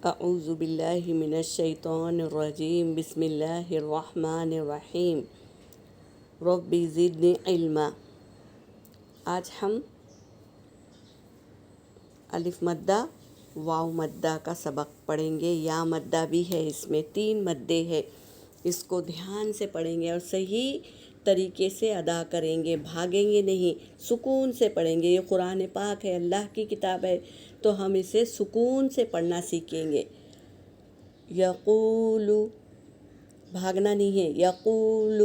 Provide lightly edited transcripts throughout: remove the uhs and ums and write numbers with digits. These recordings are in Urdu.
اعوذ باللہ من الشیطان الرجیم، بسم اللہ الرحمن الرحیم، رب زدنی علما۔ آج ہم الف مدہ واو مدہ کا سبق پڑھیں گے۔ یا مدہ بھی ہے، اس میں 3 مدے ہیں، اس کو دھیان سے پڑھیں گے اور صحیح طریقے سے ادا کریں گے، بھاگیں گے نہیں، سکون سے پڑھیں گے۔ یہ قرآن پاک ہے، اللہ کی کتاب ہے، تو ہم اسے سکون سے پڑھنا سیکھیں گے۔ یقول، بھاگنا نہیں ہے، یقول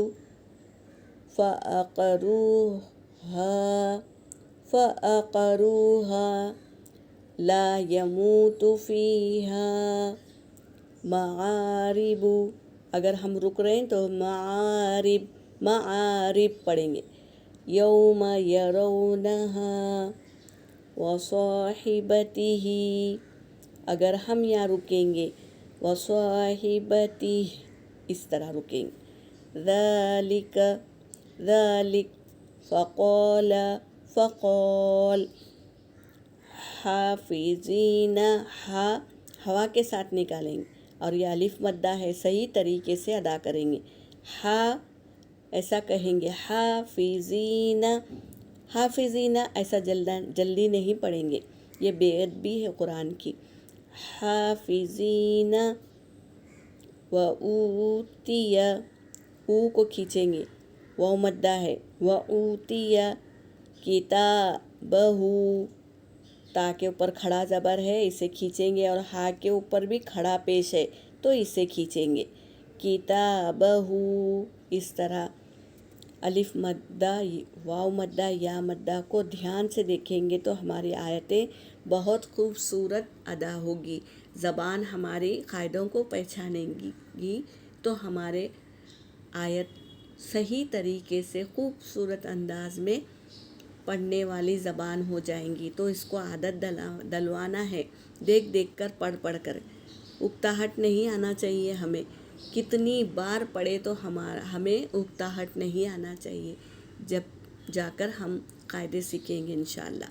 فَأَقَرُوهَا لا يموت فيها معارب۔ اگر ہم رک رہے ہیں تو معارب پڑھیں گے۔ یوم يرونها وصاحبته، اگر ہم یہاں رکیں گے وصاحبته، اس طرح رکیں گے۔ ذالک فقال حافظین، ہوا کے ساتھ نکالیں گے اور یہ الف مدہ ہے، صحیح طریقے سے ادا کریں گے۔ ایسا کہیں گے، حافظین ایسا جلدی نہیں پڑھیں گے، یہ بے ادبی ہے قرآن کی۔ حافظین وَأُوتِیَ، او کو کھینچیں گے، واو مدہ ہے، وَأُوتِیَ کتابہ، تا کے اوپر کھڑا زبر ہے، اسے کھینچیں گے، اور ہا کے اوپر بھی کھڑا پیش ہے تو اسے کھینچیں گے۔ کتابہ، اس طرح الف مدہ واو مدہ یا مدہ کو دھیان سے دیکھیں گے تو ہماری آیتیں بہت خوبصورت ادا ہوگی۔ زبان ہماری قاعدوں کو پہچانیں گی تو ہمارے آیت صحیح طریقے سے خوبصورت انداز میں پڑھنے والی زبان ہو جائیں گی۔ تو اس کو عادت دلوانا ہے، دیکھ دیکھ کر پڑھ کر، اکتاہٹ نہیں آنا چاہیے ہمیں۔ کتنی بار پڑھے تو ہمیں اکتاہٹ نہیں آنا چاہیے، جب جا کر ہم قاعدے سیکھیں گے انشاءاللہ۔